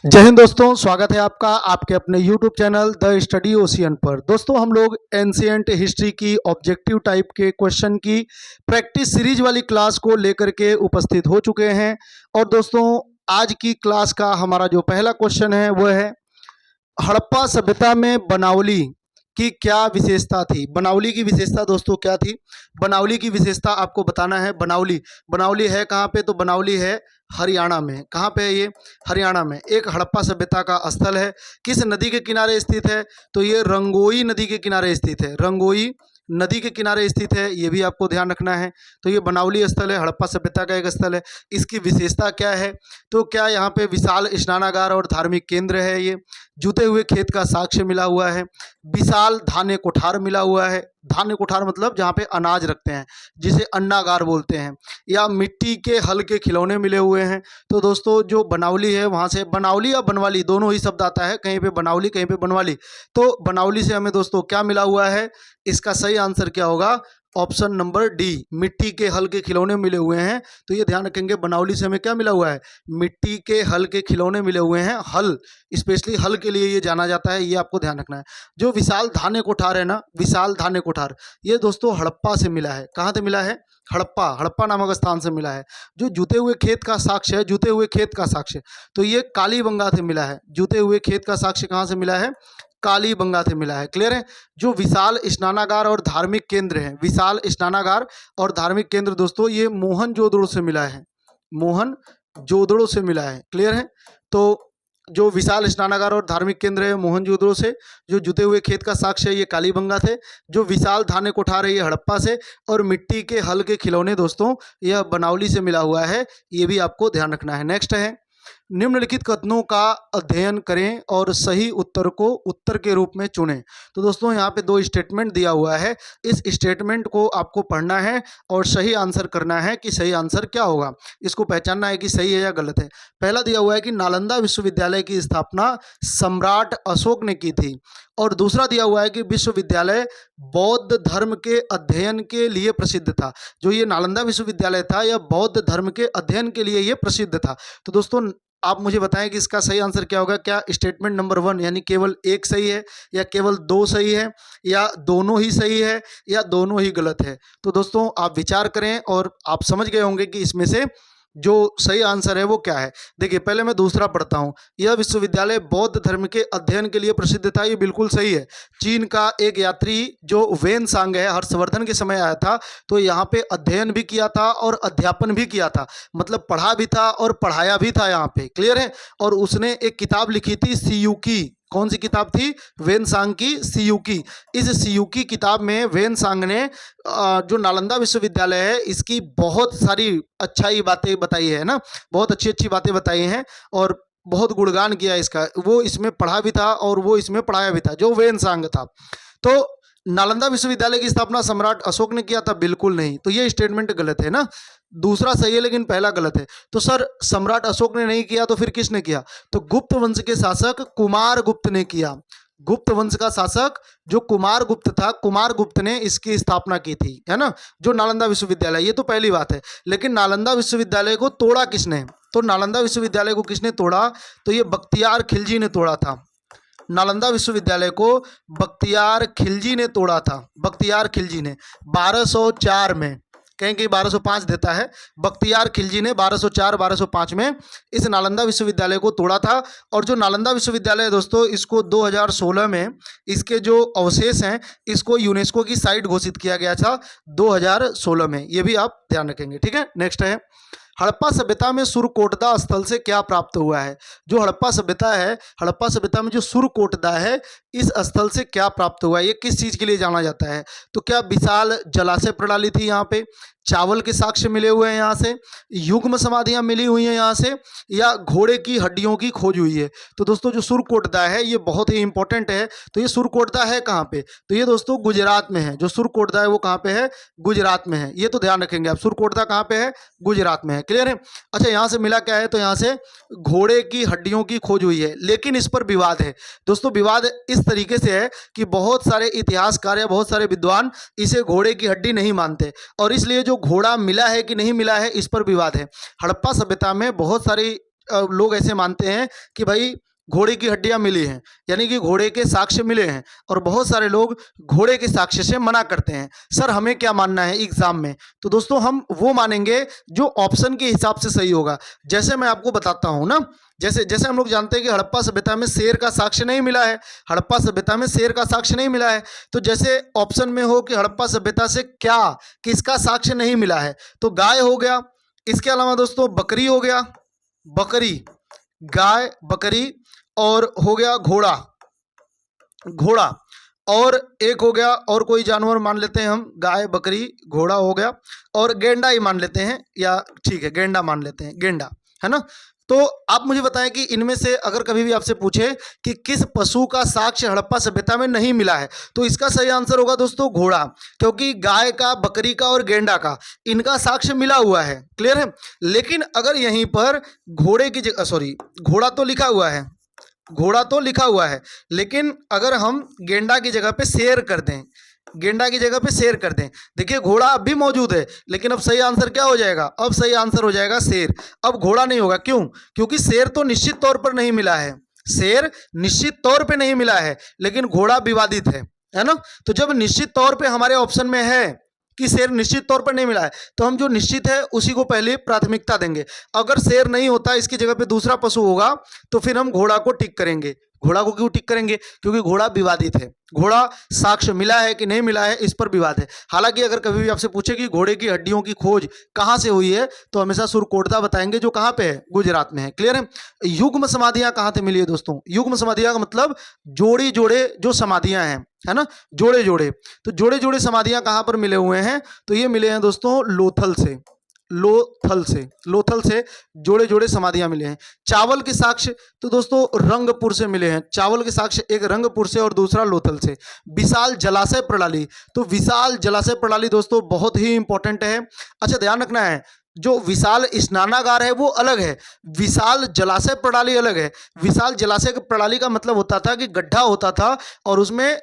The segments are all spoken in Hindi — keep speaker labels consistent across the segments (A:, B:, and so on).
A: जय हिंद दोस्तों, स्वागत है आपका आपके अपने YouTube channel the study ocean पर। दोस्तों हम लोग एंशिएंट हिस्ट्री की ऑब्जेक्टिव टाइप के क्वेश्चन की प्रैक्टिस सीरीज वाली क्लास को लेकर के उपस्थित हो चुके हैं। और दोस्तों आज की क्लास का हमारा जो पहला क्वेश्चन है वह है हड़प्पा सभ्यता में बनावली की क्या विशेषता थी। बनावली की विशेषता दोस्तों क्या थी? बनावली की विशेषता आपको बताना है। बनावली बनावली है कहाँ पे? तो बनावली है हरियाणा में। कहाँ पे है ये? हरियाणा में। एक हड़प्पा सभ्यता का स्थल है। किस नदी के किनारे स्थित है? तो ये रंगोई नदी के किनारे स्थित है। रंगोई नदी के किनारे स्थित है, ये भी आपको ध्यान रखना है। तो ये बनावली स्थल है, हड़प्पा सभ्यता का एक स्थल है। इसकी विशेषता क्या है? तो क्या यहाँ पे विशाल स्नानागार और धार्मिक केंद्र है। ये जुते हुए खेत का साक्ष्य मिला हुआ है। विशाल धान्य कोठार मिला हुआ है। धान्य कोठार मतलब जहाँ पे अनाज रखते हैं, जिसे अन्नागार बोलते हैं। या मिट्टी के हल के खिलौने मिले हुए हैं। तो दोस्तों जो बनावली है वहाँ से बनावली या बनवाली दोनों ही शब्द आता है, कहीं पे बनावली कहीं पे बनवाली। तो बनावली से हमें दोस्तों क्या मिला हुआ है? इसका सही आंसर क्या होगा? ऑप्शन नंबर डी, मिट्टी के हल के खिलौने मिले हुए हैं। तो ये ध्यान रखेंगे, बनावली से हमें क्या मिला हुआ है? मिट्टी के हल के खिलौने मिले हुए हैं। हल, स्पेशली हल के लिए ये जाना जाता है, ये आपको ध्यान रखना है। जो विशाल धान्य कोठार है ना, विशाल धान्य कोठार, ये दोस्तों हड़प्पा से मिला है। कहाँ से मिला है? हड़प्पा, हड़प्पा नामक स्थान से मिला है। जो जुते हुए खेत का साक्ष्य है, जुते हुए खेत का साक्ष्य, तो ये कालीबंगा से मिला है। जुते हुए खेत का साक्ष्य कहाँ से मिला है? कालीबंगा से मिला है। क्लियर है? जो विशाल स्नानागार और धार्मिक केंद्र है, विशाल स्नानागार और धार्मिक केंद्र दोस्तों ये मोहनजोदड़ो से मिला है। मोहनजोदड़ो से मिला है। क्लियर है? तो जो विशाल स्नानागार और धार्मिक केंद्र है मोहनजोदड़ो से, जो जुते हुए खेत का साक्ष्य है ये कालीबंगा से, जो विशाल धान्य कोठार है ये हड़प्पा से, और मिट्टी के हल के खिलौने दोस्तों यह बनावली से मिला हुआ है। ये भी आपको ध्यान रखना है। नेक्स्ट है, निम्नलिखित कथनों का अध्ययन करें और सही उत्तर को उत्तर के रूप में चुनें। तो दोस्तों यहाँ पे दो स्टेटमेंट दिया हुआ है। इस स्टेटमेंट को आपको पढ़ना है और सही आंसर करना है कि सही आंसर क्या होगा। इसको पहचानना है कि सही है या गलत है। पहला दिया हुआ है कि नालंदा विश्वविद्यालय की स्थापना सम्राट अशोक ने की थी। और दूसरा दिया हुआ है कि विश्वविद्यालय बौद्ध धर्म के अध्ययन के लिए प्रसिद्ध था। जो ये नालंदा विश्वविद्यालय था यह बौद्ध धर्म के अध्ययन के लिए ये प्रसिद्ध था। तो दोस्तों आप मुझे बताएं कि इसका सही आंसर क्या होगा। क्या स्टेटमेंट नंबर 1 यानी केवल एक सही है, या केवल 2 सही है, या दोनों ही सही है, या दोनों ही गलत है? तो दोस्तों आप विचार करें और आप समझ गए होंगे कि इसमें से जो सही आंसर है वो क्या है। देखिए पहले मैं दूसरा पढ़ता हूँ। यह विश्वविद्यालय बौद्ध धर्म के अध्ययन के लिए प्रसिद्ध था, ये बिल्कुल सही है। चीन का एक यात्री जो वेन सांग है, हर्षवर्धन के समय आया था, तो यहाँ पे अध्ययन भी किया था और अध्यापन भी किया था, मतलब पढ़ा भी था और पढ़ाया भी था यहाँ पे। क्लियर है? और उसने एक किताब लिखी थी सीयूकी। कौन सी किताब थी? वेन सांग की सीयूकी। इस सीयूकी किताब में वेन सांग ने जो नालंदा विश्वविद्यालय है इसकी बहुत सारी अच्छाई बातें बताई है ना, बहुत अच्छी अच्छी बातें बताई हैं और बहुत गुणगान किया इसका। वो इसमें पढ़ा भी था और वो इसमें पढ़ाया भी था, जो वेन सांग था। तो नालंदा विश्वविद्यालय की स्थापना सम्राट अशोक ने किया था? बिल्कुल नहीं। तो ये स्टेटमेंट गलत है ना। दूसरा सही है लेकिन पहला गलत है। तो सर सम्राट अशोक ने नहीं किया तो फिर किसने किया? तो गुप्त वंश के शासक कुमार गुप्त ने किया। गुप्त वंश का शासक जो कुमार गुप्त था, कुमार गुप्त ने इसकी स्थापना की थी, है ना, जो नालंदा विश्वविद्यालय। ये तो पहली बात है। लेकिन नालंदा विश्वविद्यालय को तोड़ा किसने? तो नालंदा विश्वविद्यालय को किसने तोड़ा? तो ये बख्तियार खिलजी ने तोड़ा था। नालंदा विश्वविद्यालय को बख्तियार खिलजी ने तोड़ा था। बख्तियार खिलजी ने 1204 में, कहीं कहीं 1205 देता है, बख्तियार खिलजी ने 1204-1205 में इस नालंदा विश्वविद्यालय को तोड़ा था। और जो नालंदा विश्वविद्यालय है दोस्तों, इसको 2016 में इसके जो अवशेष हैं इसको यूनेस्को की साइट घोषित किया गया था 2016 में। ये भी आप ध्यान रखेंगे। ठीक है? नेक्स्ट है, हड़प्पा सभ्यता में सुरकोटदा स्थल से क्या प्राप्त हुआ है? जो हड़प्पा सभ्यता है, हड़प्पा सभ्यता में जो सुरकोटदा है इस स्थल से क्या प्राप्त हुआ है? ये किस चीज़ के लिए जाना जाता है? तो क्या विशाल जलाशय प्रणाली थी यहाँ पे, चावल के साक्ष्य मिले हुए हैं यहाँ से, युग्म समाधियाँ मिली हुई हैं यहाँ से, या घोड़े की हड्डियों की खोज हुई है? तो दोस्तों जो सुरकोटदा है ये बहुत ही इंपॉर्टेंट है। तो ये सुरकोटदा है कहाँ पे? तो ये दोस्तों गुजरात में है। जो सुरकोटदा है वो कहाँ पे है? गुजरात में है। ये तो ध्यान रखेंगे आप। सुरकोटदा कहाँ पे है? गुजरात में है। क्लियर है? अच्छा यहाँ से मिला क्या है? तो यहाँ से घोड़े की हड्डियों की खोज हुई है। लेकिन इस पर विवाद है दोस्तों। विवाद इस तरीके से है कि बहुत सारे इतिहासकार या बहुत सारे विद्वान इसे घोड़े की हड्डी नहीं मानते, और इसलिए जो घोड़ा मिला है कि नहीं मिला है इस पर विवाद है। हड़प्पा सभ्यता में बहुत सारी लोग ऐसे मानते हैं कि भाई घोड़े की हड्डियां मिली हैं, यानी कि घोड़े के साक्ष्य मिले हैं, और बहुत सारे लोग घोड़े के साक्ष्य से मना करते हैं। सर हमें क्या मानना है एग्जाम में? तो दोस्तों हम वो मानेंगे जो ऑप्शन के हिसाब से सही होगा। जैसे मैं आपको बताता हूं ना, जैसे जैसे हम लोग जानते हैं कि हड़प्पा सभ्यता में शेर का साक्ष्य नहीं मिला है, हड़प्पा सभ्यता में शेर का साक्ष्य नहीं मिला है। तो जैसे ऑप्शन में हो कि हड़प्पा सभ्यता से क्या किसका साक्ष्य नहीं मिला है, तो गाय हो गया, इसके अलावा दोस्तों बकरी हो गया, बकरी, गाय, बकरी, और हो गया घोड़ा, घोड़ा, और एक हो गया और कोई जानवर मान लेते हैं हम, गाय, बकरी, घोड़ा हो गया, और गेंडा ही मान लेते हैं, या ठीक है गेंडा मान लेते हैं, गेंडा, है ना। तो आप मुझे बताएं कि इनमें से अगर कभी भी आपसे पूछे कि किस पशु का साक्ष्य हड़प्पा सभ्यता में नहीं मिला है, तो इसका सही आंसर होगा दोस्तों घोड़ा, क्योंकि गाय का, बकरी का और गेंडा का इनका साक्ष्य मिला हुआ है। क्लियर है। लेकिन अगर यहीं पर घोड़े की जगह, सॉरी, घोड़ा तो लिखा हुआ है, घोड़ा तो लिखा हुआ है, लेकिन अगर हम गेंडा की जगह पे शेर कर दें, गेंडा की जगह पे शेर कर दें, देखिए घोड़ा अब भी मौजूद है, लेकिन अब सही आंसर क्या हो जाएगा? अब सही आंसर हो जाएगा शेर। अब घोड़ा नहीं होगा, क्यों? क्योंकि शेर तो निश्चित तौर पर नहीं मिला है, शेर निश्चित तौर पे नहीं मिला है, लेकिन घोड़ा विवादित है ना। तो जब निश्चित तौर पे हमारे ऑप्शन में है कि शेर निश्चित तौर पर नहीं मिला है, तो हम जो निश्चित है उसी को पहले प्राथमिकता देंगे। अगर शेर नहीं होता, इसकी जगह पे दूसरा पशु होगा, तो फिर हम घोड़ा को टिक करेंगे। घोड़ा को क्यों टिक करेंगे? क्योंकि घोड़ा विवादित है, घोड़ा साक्ष्य मिला है कि नहीं मिला है इस पर विवाद है। हालांकि अगर कभी भी आपसे पूछे कि घोड़े की हड्डियों की खोज कहाँ से हुई है, तो हमेशा सुरकोटदा बताएंगे, जो कहाँ पे है? गुजरात में है। क्लियर है। युग्म समाधियां कहाँ से मिली है दोस्तों? युग्म समाधियां का मतलब जोड़ी जोड़े जो समाधियां हैं, है ना, जोड़े जोड़े। तो जोड़े जोड़े समाधियां कहां पर मिले हुए हैं? तो ये मिले हैं दोस्तों लोथल से, लोथल से, लोथल से जोड़े जोड़े समाधियां मिले हैं। चावल के साक्ष्य तो दोस्तों रंगपुर से मिले हैं, चावल के साक्ष्य एक रंगपुर से और दूसरा लोथल से। विशाल जलाशय प्रणाली, तो विशाल जलाशय प्रणाली दोस्तों बहुत ही इंपॉर्टेंट है। अच्छा ध्यान रखना है, जो विशाल स्नानागार है वो अलग है, विशाल जलाशय प्रणाली अलग है। विशाल जलाशय प्रणाली का मतलब होता था कि गड्ढा होता था और उसमें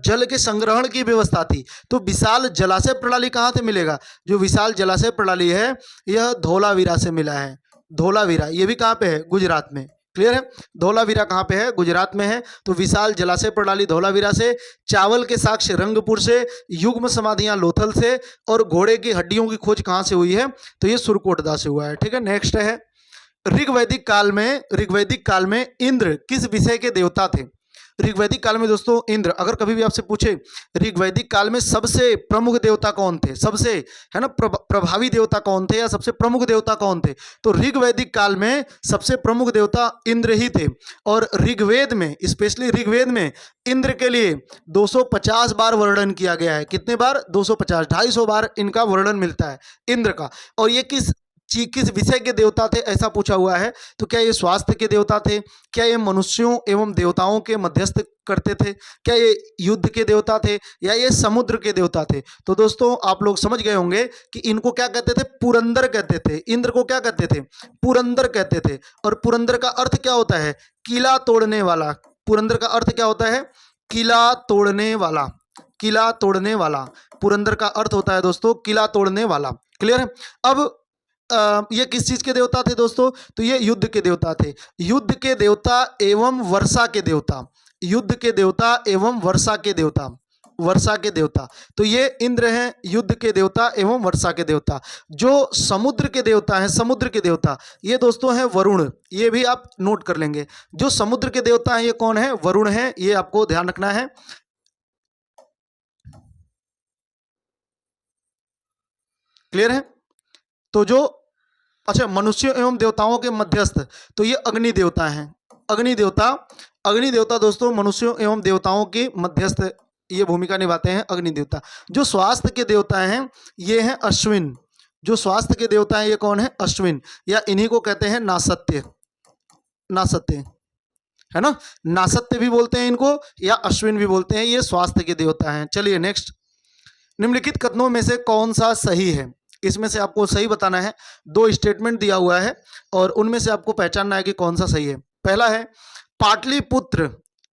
A: जल के संग्रहण की व्यवस्था थी। तो विशाल जलाशय प्रणाली कहाँ से मिलेगा? जो विशाल जलाशय प्रणाली है यह धोलावीरा से मिला है। धोलावीरा ये भी कहाँ पे है? गुजरात में। क्लियर है। धोलावीरा कहाँ पे है? गुजरात में है। तो विशाल जलाशय प्रणाली धोलावीरा से, चावल के साक्ष्य रंगपुर से, युग्म समाधियां लोथल से, और घोड़े की हड्डियों की खोज कहाँ से हुई है? तो ये सुरकोटदा से हुआ है। ठीक है। नेक्स्ट है, ऋग्वैदिक काल में इंद्र किस विषय के देवता थे? ऋग्वैदिक काल में दोस्तों इंद्र, अगर कभी भी आपसे पूछे ऋग्वैदिक काल में सबसे प्रमुख देवता कौन थे, सबसे, है ना, प्रभावी देवता कौन थे या सबसे प्रमुख देवता कौन थे, तो ऋग्वैदिक काल में सबसे प्रमुख देवता इंद्र ही थे। और ऋग्वेद में, स्पेशली ऋग्वेद में इंद्र के लिए 250 बार वर्णन किया गया है। कितने बार? 250, 250 बार इनका वर्णन मिलता है इंद्र का। और ये किस विषय के देवता थे ऐसा पूछा हुआ है। तो क्या ये स्वास्थ्य के देवता थे? क्या ये मनुष्यों एवं देवताओं के मध्यस्थ करते थे? क्या ये युद्ध के देवता थे? या ये समुद्र के देवता थे? तो दोस्तों आप लोग समझ गए होंगे कि इनको क्या कहते थे? पुरंदर कहते थे। इंद्र को क्या कहते थे? पुरंदर कहते थे। और पुरंदर का अर्थ क्या होता है? किला तोड़ने वाला। पुरंदर का अर्थ क्या होता है? किला तोड़ने वाला, किला तोड़ने वाला। पुरंदर का अर्थ होता है दोस्तों किला तोड़ने वाला। क्लियर है। अब ये किस चीज के देवता थे दोस्तों? तो ये युद्ध के देवता थे, युद्ध के देवता एवं वर्षा के देवता, युद्ध के देवता एवं वर्षा के देवता, वर्षा के देवता। तो ये इंद्र हैं, युद्ध के देवता एवं वर्षा के देवता। जो समुद्र के देवता हैं, समुद्र के देवता, ये दोस्तों हैं वरुण। ये भी आप नोट कर लेंगे। जो समुद्र के देवता हैं ये कौन है? वरुण है। ये आपको ध्यान रखना है। क्लियर है। तो जो, अच्छा, मनुष्यों एवं देवताओं के मध्यस्थ, तो ये अग्नि देवता हैं। अग्नि देवता, अग्नि देवता दोस्तों मनुष्यों एवं देवताओं के मध्यस्थ ये भूमिका निभाते हैं, अग्नि देवता। जो स्वास्थ्य के देवता हैं ये हैं अश्विन। जो स्वास्थ्य के देवता हैं ये कौन है? अश्विन, या इन्हीं को कहते हैं नासत्य, नासत्य, है ना, नासत्य भी बोलते हैं इनको, या अश्विन भी बोलते हैं। ये स्वास्थ्य के देवता हैं। चलिए नेक्स्ट, निम्नलिखित कथनों में से कौन सा सही है? इसमें से आपको सही बताना है। दो स्टेटमेंट दिया हुआ है और उनमें से आपको पहचानना है कि कौन सा सही है। पहला है पाटलिपुत्र,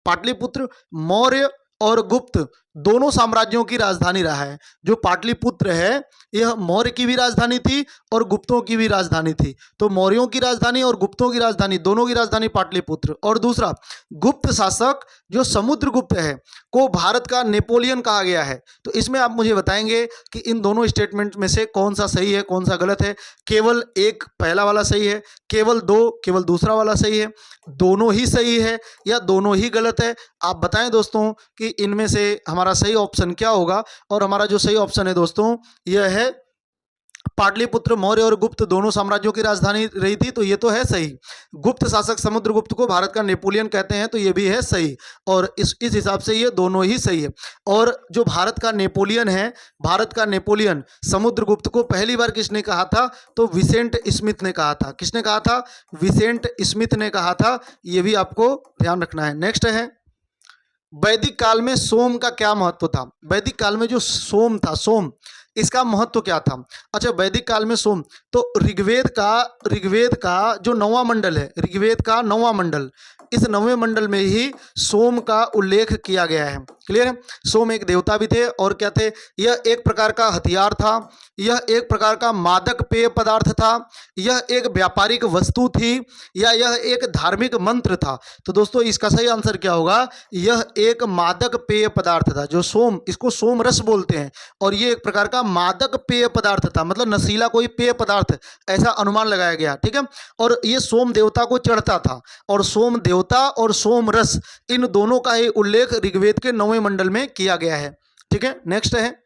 A: पाटलिपुत्र मौर्य और गुप्त दोनों साम्राज्यों की राजधानी रहा है। जो पाटलिपुत्र है यह मौर्य की भी राजधानी थी और गुप्तों की भी राजधानी थी। तो मौर्यों की राजधानी और गुप्तों की राजधानी, दोनों की राजधानी पाटलिपुत्र। और दूसरा, गुप्त शासक जो समुद्रगुप्त है को भारत का नेपोलियन कहा गया है। तो इसमें आप मुझे बताएंगे कि इन दोनों स्टेटमेंट में से कौन सा सही है, कौन सा गलत है। केवल एक पहला वाला सही है, केवल दो केवल दूसरा वाला सही है, दोनों ही सही है या दोनों ही गलत है। आप बताएं दोस्तों कि इनमें से हमारा सही ऑप्शन क्या होगा। और हमारा जो सही ऑप्शन है दोस्तों यह है पाटलिपुत्र मौर्य और गुप्त दोनों साम्राज्यों की राजधानी रही थी। तो ये तो है सही। गुप्त शासक समुद्रगुप्त को भारत का नेपोलियन कहते हैं, तो ये भी है सही। और इस हिसाब से ये दोनों ही सही है। और जो भारत का नेपोलियन है, भारत का नेपोलियन समुद्रगुप्त को पहली बार किसने कहा था? तो विसेंट स्मिथ ने कहा था। किसने कहा था? विसेंट स्मिथ ने कहा था। ये भी आपको ध्यान रखना है। नेक्स्ट है, वैदिक काल में सोम का क्या महत्व था? वैदिक काल में जो सोम था, सोम, इसका महत्व क्या था? अच्छा, वैदिक काल में सोम, तो ऋग्वेद का जो 9वां मंडल है, ऋग्वेद का 9वां मंडल, इस 9वें मंडल में ही सोम का उल्लेख किया गया है। क्लियर है? सोम एक देवता भी थे और क्या थे? यह एक प्रकार का हथियार था, यह एक प्रकार का मादक पेय पदार्थ था, यह एक व्यापारिक वस्तु थी, या यह एक धार्मिक मंत्र था? तो दोस्तों इसका सही आंसर क्या होगा? यह एक मादक पेय पदार्थ था। जो सोम, इसको सोम रस बोलते हैं, और ये एक प्रकार का मादक पेय पदार्थ था, मतलब नशीला कोई पेय पदार्थ, ऐसा अनुमान लगाया गया। ठीक है? और ये सोम देवता को चढ़ता था, और सोम देवता और सोम रस, इन दोनों का ही उल्लेख ऋग्वेद के 9वें मंडल में किया गया है। ठीक है? नेक्स्ट है,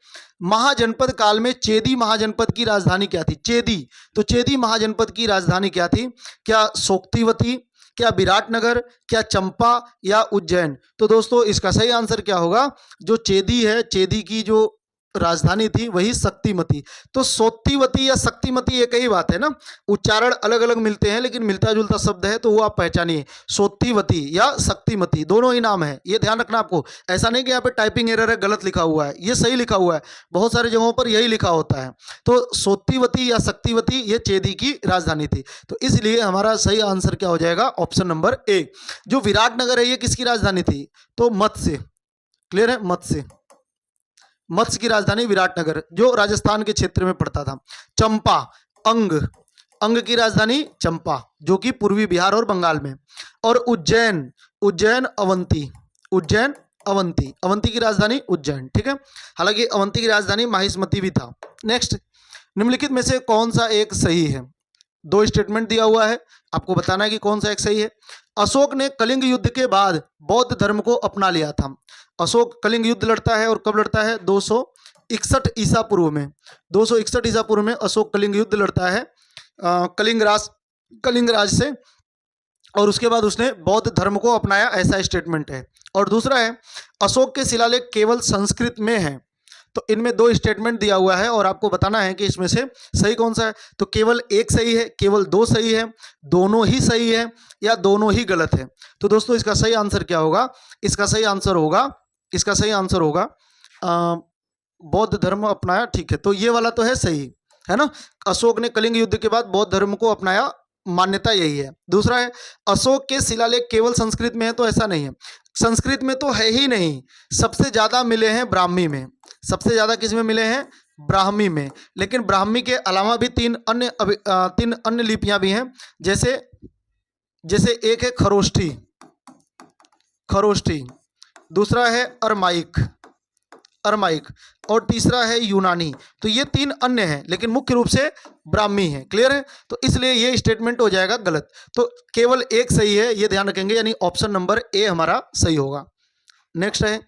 A: महाजनपद काल में चेदी महाजनपद की राजधानी क्या थी? चेदी, तो चेदी महाजनपद की राजधानी क्या थी? क्या शोक्तिवती, क्या विराटनगर, क्या चंपा, या उज्जैन? तो दोस्तों इसका सही आंसर क्या होगा? जो चेदी है, चेदी की जो राजधानी थी वही शक्तिमती। तो सोत्तीवती या शक्तिमती एक ही बात है ना, उच्चारण अलग अलग मिलते हैं लेकिन मिलता जुलता शब्द है, तो वो आप पहचानिए, सोत्तीवती या शक्तिमती, दोनों ही नाम है। ये ध्यान रखना आपको। ऐसा नहीं कि यहाँ पे टाइपिंग एरर है, गलत लिखा हुआ है, ये सही लिखा हुआ है, बहुत सारे जगहों पर यही लिखा होता है। तो सोत्तीवती या शक्तिवती ये चेदी की राजधानी थी। तो इसलिए हमारा सही आंसर क्या हो जाएगा? Option number A. जो विराटनगर है ये किसकी राजधानी थी? तो मत्स्य। क्लियर है? मत्स्य, मत्स्य की राजधानी विराटनगर, जो राजस्थान के क्षेत्र में पड़ता था। चंपा, अंग, अंग की राजधानी चंपा, जो कि पूर्वी बिहार और बंगाल में। और उज्जैन, उज्जैन अवंती, उज्जैन अवंती, अवंती की राजधानी उज्जैन। ठीक है? हालांकि अवंती की राजधानी माहिष्मती भी था। नेक्स्ट, निम्नलिखित में से कौन सा एक सही है? दो स्टेटमेंट दिया हुआ है, आपको बताना है कि कौन सा एक सही है। अशोक ने कलिंग युद्ध के बाद बौद्ध धर्म को अपना लिया था। अशोक कलिंग युद्ध लड़ता है, और कब लड़ता है? 261 ईसा पूर्व में। 261 ईसा पूर्व में अशोक कलिंग युद्ध लड़ता है कलिंग राज से, और उसके बाद उसने बौद्ध धर्म को अपनाया, ऐसा स्टेटमेंट है। और दूसरा है, अशोक के शिलालेख केवल संस्कृत में है। तो इनमें दो स्टेटमेंट दिया हुआ है और आपको बताना है कि इसमें से सही कौन सा है। तो केवल एक सही है, केवल दो सही है, दोनों ही सही है, या दोनों ही गलत है? तो दोस्तों इसका सही आंसर क्या होगा? इसका सही आंसर होगा, इसका सही आंसर होगा बौद्ध धर्म अपनाया। ठीक है, तो ये वाला तो है सही, है ना? अशोक ने कलिंग युद्ध के बाद बौद्ध धर्म को अपनाया, मान्यता यही है। दूसरा है, अशोक के शिलालेख केवल संस्कृत में है, तो ऐसा नहीं है। संस्कृत में तो है ही नहीं, सबसे ज्यादा मिले हैं ब्राह्मी में। सबसे ज्यादा किस में मिले हैं? ब्राह्मी में। लेकिन ब्राह्मी के अलावा भी तीन अन्य लिपियां भी हैं। जैसे एक है खरोष्ठी, खरोष्ठी, दूसरा है अरमाइक, अरमाइक, और तीसरा है यूनानी। तो ये तीन अन्य हैं, लेकिन मुख्य रूप से ब्राह्मी है। क्लियर है? तो इसलिए ये स्टेटमेंट हो जाएगा गलत। तो केवल एक सही है, ये ध्यान रखेंगे, यानी ऑप्शन नंबर ए हमारा सही होगा। नेक्स्ट है,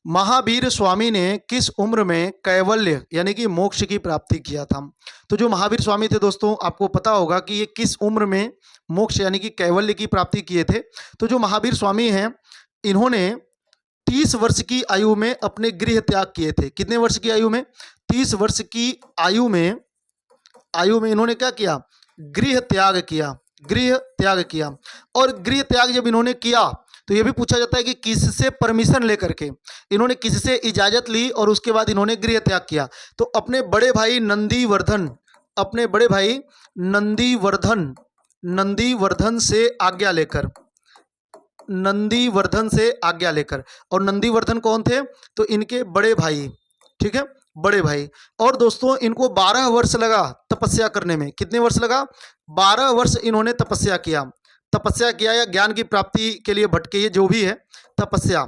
A: महावीर स्वामी ने किस उम्र में कैवल्य यानी कि मोक्ष की प्राप्ति किया था? तो जो महावीर स्वामी थे दोस्तों, आपको पता होगा कि ये किस उम्र में मोक्ष यानी कि कैवल्य की प्राप्ति किए थे। तो जो महावीर स्वामी हैं, इन्होंने 30 वर्ष की आयु में अपने गृह त्याग किए थे। कितने वर्ष की आयु में? 30 वर्ष की आयु में इन्होंने क्या किया? गृह त्याग किया, गृह त्याग किया। और गृह त्याग जब इन्होंने किया, तो ये भी पूछा जाता है कि किससे परमिशन लेकर के, इन्होंने किससे इजाजत ली और उसके बाद इन्होंने गृह त्याग किया? तो अपने बड़े भाई नंदीवर्धन, अपने बड़े भाई नंदीवर्धन से आज्ञा लेकर, नंदीवर्धन से आज्ञा लेकर। और नंदीवर्धन कौन थे? तो इनके बड़े भाई, ठीक है, बड़े भाई। और दोस्तों इनको 12 वर्ष लगा तपस्या करने में। कितने वर्ष लगा? 12 वर्ष इन्होंने तपस्या किया या ज्ञान की प्राप्ति के लिए भटके, ये जो भी है तपस्या,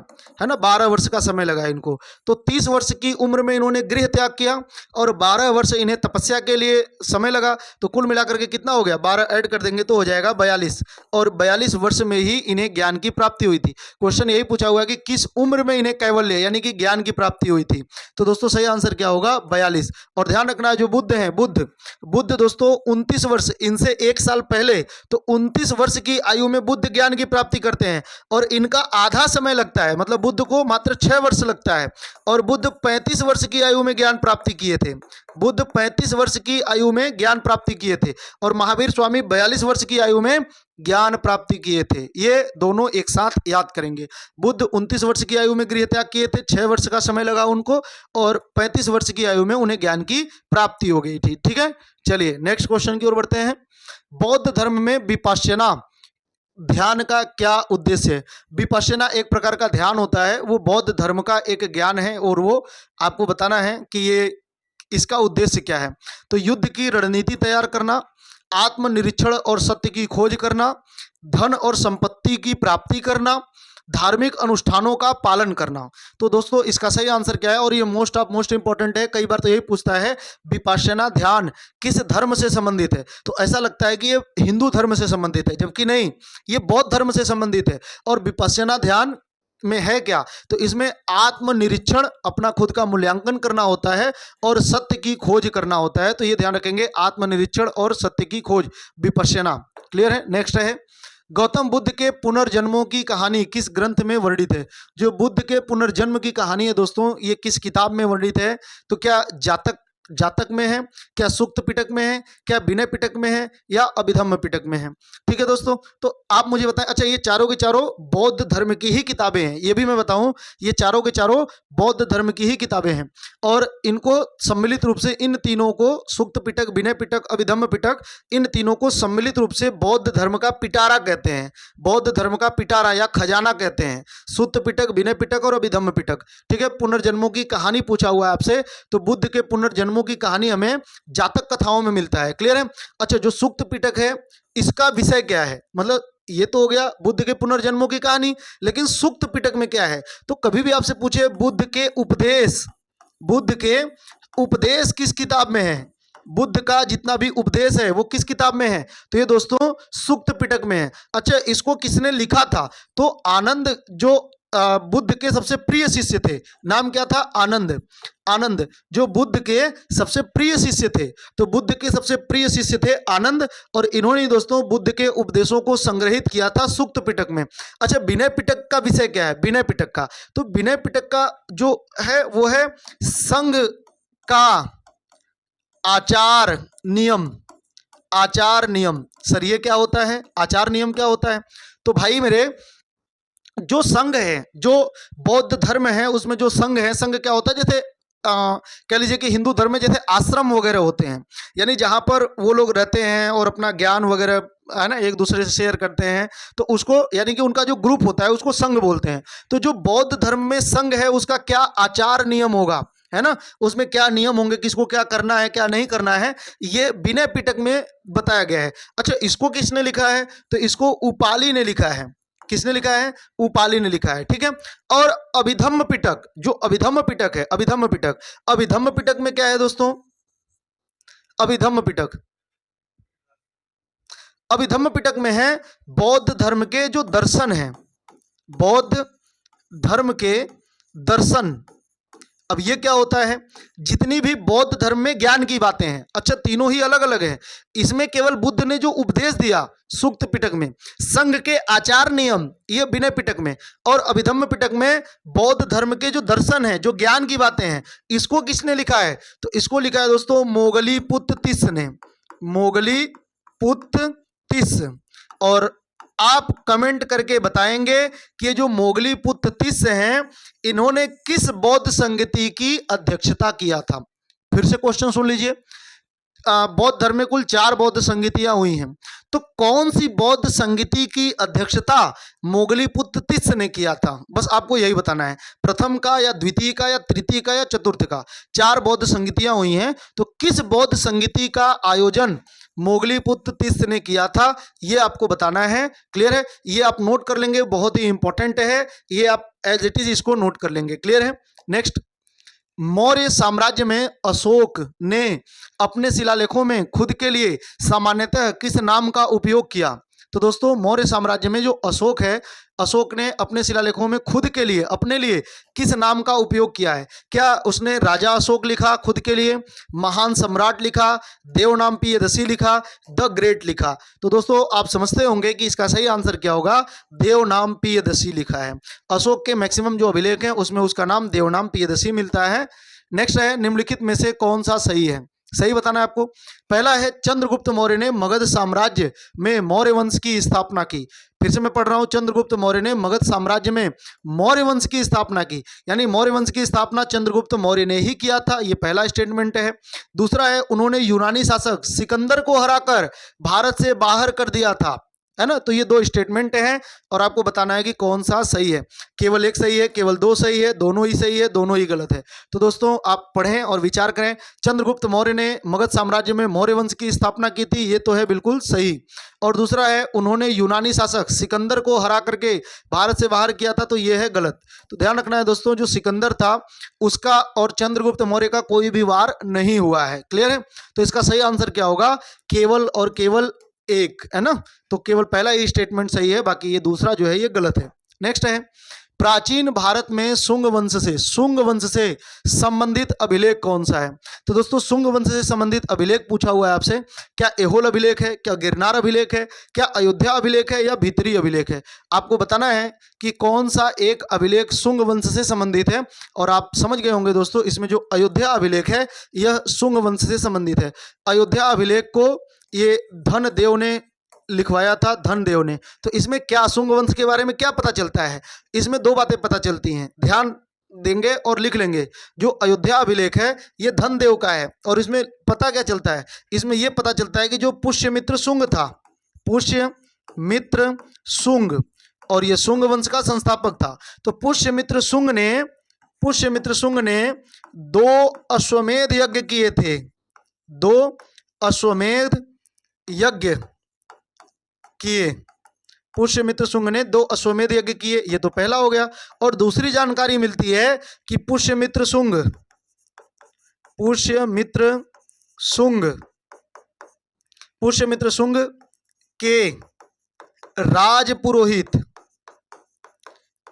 A: है ना। 12 वर्ष का समय लगा इनको। तो 30 वर्ष की उम्र में इन्होंने गृह त्याग किया और 12 वर्ष इन्हें तपस्या के लिए समय लगा। तो कुल मिलाकर के कितना हो गया? 12 ऐड कर देंगे तो हो जाएगा 42। और 42 वर्ष में ही इन्हें ज्ञान की प्राप्ति हुई थी। क्वेश्चन यही पूछा हुआ है कि किस उम्र में इन्हें कैवल्य यानी कि ज्ञान की प्राप्ति हुई थी। तो दोस्तों सही आंसर क्या होगा? 42। और ध्यान रखना, जो बुद्ध हैं, बुद्ध दोस्तों 29 वर्ष, इनसे 1 साल पहले, तो 29 वर्ष की आयु में बुद्ध ज्ञान की प्राप्ति करते हैं। और इनका आधा समय लगता है, मतलब बुद्ध को मात्र 6 वर्ष लगता है। और बुद्ध 35 वर्ष की आयु में ज्ञान प्राप्ति किए थे। बुद्ध 35 वर्ष की आयु में ज्ञान प्राप्ति किए थे और महावीर स्वामी 42 वर्ष की आयु में ज्ञान प्राप्ति किए थे। ये दोनों एक साथ याद करेंगे। बुद्ध 29 वर्ष की आयु में गृह त्याग किए थे, 6 वर्ष का समय लगा उनको, और 35 वर्ष की आयु में उन्हें ज्ञान की प्राप्ति हो गई थी। ठीक है, चलिए नेक्स्ट क्वेश्चन की ओर बढ़ते हैं। बौद्ध धर्म में विपश्यना ध्यान का क्या उद्देश्य है? विपश्यना एक प्रकार का ध्यान होता है, वो बौद्ध धर्म का एक ज्ञान है और वो आपको बताना है कि ये इसका उद्देश्य क्या है। तो युद्ध की रणनीति तैयार करना, आत्मनिरीक्षण और सत्य की खोज करना, धन और संपत्ति की प्राप्ति करना, धार्मिक अनुष्ठानों का पालन करना। तो दोस्तों इसका सही आंसर क्या है? और ये मोस्ट ऑफ मोस्ट इंपॉर्टेंट है, कई बार तो यही पूछता है विपश्यना ध्यान किस धर्म से संबंधित है। तो ऐसा लगता है कि ये हिंदू धर्म से संबंधित है, जबकि नहीं, ये बौद्ध धर्म से संबंधित है। और विपश्यना ध्यान में है क्या? तो इसमें आत्मनिरीक्षण, अपना खुद का मूल्यांकन करना होता है और सत्य की खोज करना होता है। तो ये ध्यान रखेंगे, आत्मनिरीक्षण और सत्य की खोज, विपश्यना। क्लियर है? नेक्स्ट है, गौतम बुद्ध के पुनर्जन्मों की कहानी किस ग्रंथ में वर्णित है? जो बुद्ध के पुनर्जन्म की कहानी है दोस्तों, ये किस किताब में वर्णित है? तो क्या जातक में है, क्या सुक्त पिटक में है, क्या विनय पिटक में है, या अभिधम्म पिटक में है? ठीक है दोस्तों, तो आप मुझे बताएं। अच्छा, ये चारों के चारों बौद्ध धर्म की ही किताबें हैं, ये भी मैं बताऊं, ये चारों के चारों बौद्ध धर्म की ही किताबें हैं। और इनको सम्मिलित रूप से, इन तीनों को, सुक्त पिटक, विनय पिटक, अभिधम्म पिटक, इन तीनों को सम्मिलित रूप से बौद्ध धर्म का पिटारा कहते हैं। बौद्ध धर्म का पिटारा या खजाना कहते हैं, सुक्त पिटक, विनय पिटक और अभिधम्म पिटक। ठीक है, पुनर्जन्मों की कहानी पूछा हुआ है आपसे, तो बुद्ध के पुनर्जन्मों की कहानी हमें जातक कथाओं में मिलता है। क्लियर है? अच्छा, जो सुक्त पिटक है इसका विषय क्या है? मतलब ये तो हो गया बुद्ध के पुनर्जन्मों की कहानी, लेकिन सुक्त पिटक में क्या है? तो कभी भी आपसे पूछे बुद्ध के उपदेश किस किताब में है, बुद्ध का जितना भी उपदेश है वो किस किताब में है? तो ये दोस्तों सुक्त पिटक में है। अच्छा, इसको किसने लिखा था? तो आनंद, जो बुद्ध के सबसे प्रिय शिष्य थे, नाम क्या था? आनंद, जो बुद्ध के सबसे प्रिय शिष्य थे। तो बुद्ध के सबसे प्रिय शिष्य थे आनंद, और इन्होंने दोस्तों बुद्ध के उपदेशों को संग्रहित किया था सुक्त पिटक में। अच्छा, विनय पिटक का विषय क्या है? विनय पिटक का, तो विनय पिटक का जो है वो है संघ का आचार नियम। सर ये क्या होता है? आचार नियम क्या होता है? तो भाई मेरे, जो संघ है, जो बौद्ध धर्म है उसमें जो संघ है, संघ क्या होता है? जैसे कह लीजिए कि हिंदू धर्म में जैसे आश्रम वगैरह होते हैं, यानी जहाँ पर वो लोग रहते हैं और अपना ज्ञान वगैरह, है ना, एक दूसरे से शेयर करते हैं, तो उसको, यानी कि उनका जो ग्रुप होता है उसको संघ बोलते हैं। तो जो बौद्ध धर्म में संघ है उसका क्या आचार नियम होगा, है ना, उसमें क्या नियम होंगे, किसको क्या करना है, क्या नहीं करना है, ये विनय पिटक में बताया गया है। अच्छा, इसको किसने लिखा है? तो इसको उपाली ने लिखा है। किसने लिखा है? उपाली ने लिखा है। ठीक है, और अभिधम्म पिटक, जो अभिधम्म पिटक है, अभिधम्म पिटक में क्या है दोस्तों? अभिधम्म पिटक में है बौद्ध धर्म के जो दर्शन हैं, बौद्ध धर्म के दर्शन। अब ये क्या होता है? जितनी भी बौद्ध धर्म में ज्ञान की बातें हैं, अच्छा तीनों ही अलग अलग हैं, इसमें केवल बुद्ध ने जो उपदेश दिया सुक्त पिटक में, संघ के आचार नियम ये विनय पिटक में, और अभिधम्म पिटक में बौद्ध धर्म के जो दर्शन है, जो ज्ञान की बातें हैं, इसको किसने लिखा है? तो इसको लिखा है दोस्तों मोगलीपुत्र तिस्स ने, मोगलीपुत्र तिस्स। और आप कमेंट करके बताएंगे कि ये जो मोगलीपुत्र तिस्स हैं, इन्होंने किस बौद्ध संगति की अध्यक्षता किया था? फिर से क्वेश्चन सुन लीजिए, बौद्ध धर्म में कुल 4 बौद्ध संगीतियां हुई हैं। तो कौन सी बौद्ध संगीति की अध्यक्षता मोगलीपुत्र तिस्स ने किया था? बस आपको यही बताना है, प्रथम का या द्वितीय का या तृतीय का या चतुर्थ का। 4 बौद्ध संगीतियां हुई हैं, तो किस बौद्ध संगीति का आयोजन मोगलीपुत्र तिस्स ने किया था, ये आपको बताना है। क्लियर है? ये आप नोट कर लेंगे, बहुत ही इंपॉर्टेंट है, ये आप एज इट इज इसको नोट कर लेंगे। क्लियर है? नेक्स्ट, मौर्य साम्राज्य में अशोक ने अपने शिलालेखों में खुद के लिए सामान्यतः किस नाम का उपयोग किया? तो दोस्तों, मौर्य साम्राज्य में जो अशोक है, अशोक ने अपने शिलालेखों में खुद के लिए, अपने लिए किस नाम का उपयोग किया है? क्या उसने राजा अशोक लिखा खुद के लिए, महान सम्राट लिखा, देवनाम पियदसी लिखा, द ग्रेट लिखा? तो दोस्तों, आप समझते होंगे कि इसका सही आंसर क्या होगा, देवनाम पियदसी लिखा है। अशोक के मैक्सिमम जो अभिलेख हैं उसमें उसका नाम देवनाम पियदसी मिलता है। नेक्स्ट है, निम्नलिखित में से कौन सा सही है? सही बताना है आपको। पहला है, चंद्रगुप्त मौर्य ने मगध साम्राज्य में मौर्य वंश की स्थापना की। फिर से मैं पढ़ रहा हूं, चंद्रगुप्त मौर्य ने मगध साम्राज्य में मौर्य वंश की स्थापना की, यानी मौर्य वंश की स्थापना चंद्रगुप्त मौर्य ने ही किया था, ये पहला स्टेटमेंट है। दूसरा है, उन्होंने यूनानी शासक सिकंदर को हराकर भारत से बाहर कर दिया था, है ना? तो ये 2 स्टेटमेंट हैं और आपको बताना है कि कौन सा सही है। केवल एक सही है, केवल 2 सही है, दोनों ही सही है, दोनों ही गलत है। तो दोस्तों, आप पढ़ें और विचार करें। चंद्रगुप्त मौर्य ने मगध साम्राज्य में मौर्य वंश की स्थापना की थी, ये तो है बिल्कुल सही। और दूसरा है, उन्होंने यूनानी शासक सिकंदर को हरा करके भारत से बाहर किया था, तो ये है गलत। तो ध्यान रखना है दोस्तों, जो सिकंदर था उसका और चंद्रगुप्त मौर्य का कोई भी वार नहीं हुआ है। क्लियर है? तो इसका सही आंसर क्या होगा, केवल और केवल एक, है ना? तो केवल पहला ही स्टेटमेंट सही है, बाकी ये दूसरा जो है ये गलत है। नेक्स्ट है, प्राचीन भारत में शुंग वंश से संबंधित अभिलेख कौन सा है? तो दोस्तों, शुंग वंश से संबंधित अभिलेख पूछा हुआ है आपसे। क्या एहोल अभिलेख है, क्या गिरनार अभिलेख है, क्या अयोध्या अभिलेख है, या भीतरी अभिलेख है? आपको बताना है कि कौन सा एक अभिलेख शुंग वंश से संबंधित है। और आप समझ गए होंगे दोस्तों, इसमें जो अयोध्या अभिलेख है यह शुंग वंश से संबंधित है। अयोध्या अभिलेख को ये धनदेव ने लिखवाया था, धनदेव ने। तो इसमें क्या शुंग वंश के बारे में क्या पता चलता है? इसमें 2 बातें पता चलती हैं, ध्यान देंगे और लिख लेंगे। जो अयोध्या अभिलेख है ये धनदेव का है, और इसमें पता क्या चलता है, इसमें यह पता चलता है कि जो पुष्यमित्र शुंग था, पुष्यमित्र शुंग, और ये शुंग वंश का संस्थापक था। तो पुष्यमित्र शुंग ने 2 अश्वमेध यज्ञ किए थे, 2 अश्वमेध यज्ञ किए। पुष्यमित्र शुंग ने 2 अश्वमेध यज्ञ किए, ये तो पहला हो गया। और दूसरी जानकारी मिलती है कि पुष्यमित्र शुंग के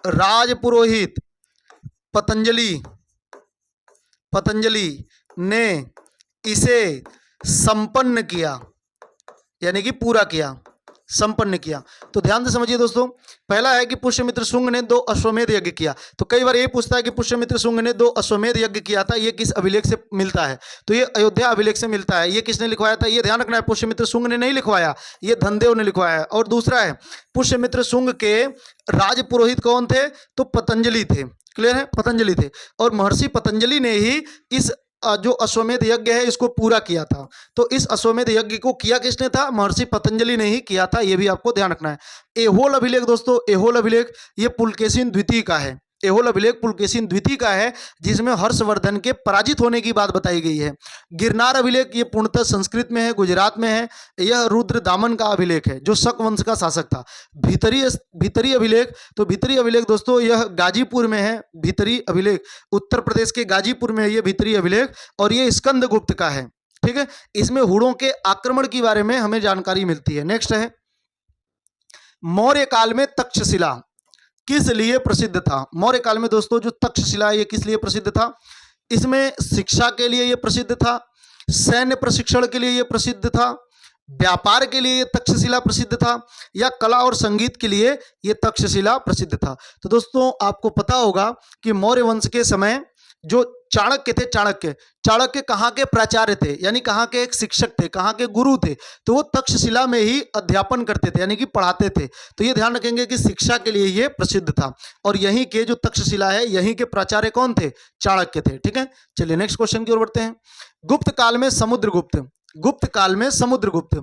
A: राजपुरोहित पतंजलि ने इसे संपन्न किया, यानी कि पूरा किया, संपन्न किया। तो ध्यान से समझिए दोस्तों, पहला है कि पुष्यमित्र शुंग ने 2 अश्वमेध यज्ञ किया। तो कई बार ये पूछता है कि पुष्यमित्र शुंग ने 2 अश्वमेध यज्ञ किया था, ये किस अभिलेख से मिलता है? तो ये अयोध्या अभिलेख से मिलता है। ये किसने लिखवाया था? ये ध्यान रखना है, पुष्यमित्र शुंग ने नहीं लिखवाया, ये धनदेव ने लिखवाया है। और दूसरा है, पुष्यमित्र शुंग के राजपुरोहित कौन थे? तो पतंजलि थे। क्लियर है? पतंजलि थे, और महर्षि पतंजलि ने ही इस जो अश्वमेध यज्ञ है इसको पूरा किया था। तो इस अश्वमेध यज्ञ को किया किसने था? महर्षि पतंजलि ने ही किया था, यह भी आपको ध्यान रखना है। एहोल अभिलेख दोस्तों, एहोल अभिलेख ये पुलकेशिन द्वितीय का है। एहोल अभिलेख पुलकेशिन द्वितीय का है, जिसमें हर्षवर्धन के पराजित होने की बात बताई गई है। गिरनार अभिलेख ये पूर्णतः संस्कृत में है, गुजरात में है। यह रुद्रदामन का अभिलेख है, जो शक वंश का शासक था। भीतरी अभिलेख, तो भीतरी अभिलेख दोस्तों यह गाजीपुर में है। भीतरी अभिलेख उत्तर प्रदेश के गाजीपुर में है ये भीतरी अभिलेख, और ये स्कंदगुप्त का है। ठीक है? इसमें हुड़ों के आक्रमण के बारे में हमें जानकारी मिलती है। नेक्स्ट है, मौर्य काल में तक्षशिला किस लिए प्रसिद्ध था? मौर्य काल में दोस्तों जो तक्षशिला ये किस लिए प्रसिद्ध था? इसमें शिक्षा के लिए ये प्रसिद्ध था, सैन्य प्रशिक्षण के लिए ये प्रसिद्ध था, व्यापार के लिए ये तक्षशिला प्रसिद्ध था, या कला और संगीत के लिए ये तक्षशिला प्रसिद्ध था? तो दोस्तों, आपको पता होगा कि मौर्य वंश के समय जो चाणक्य थे, चाणक्य कहाँ के प्राचार्य थे, यानी कहाँ के एक शिक्षक थे, कहाँ के गुरु थे? तो वो तक्षशिला में ही अध्यापन करते थे, यानी कि पढ़ाते थे। तो ये ध्यान रखेंगे कि शिक्षा के लिए ये प्रसिद्ध था, और यहीं के जो तक्षशिला है यहीं के प्राचार्य कौन थे? चाणक्य थे। ठीक है, चलिए नेक्स्ट क्वेश्चन की ओर बढ़ते हैं। गुप्त काल में समुद्रगुप्त गुप्त काल में समुद्रगुप्त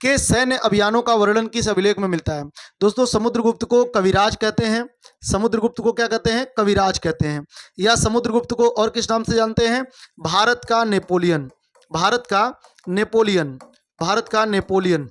A: के सैन्य अभियानों का वर्णन किस अभिलेख में मिलता है? दोस्तों समुद्रगुप्त को कविराज कहते हैं। समुद्रगुप्त को क्या कहते हैं? कविराज कहते हैं। या समुद्रगुप्त को और किस नाम से जानते हैं? भारत का नेपोलियन, भारत का नेपोलियन, भारत का नेपोलियन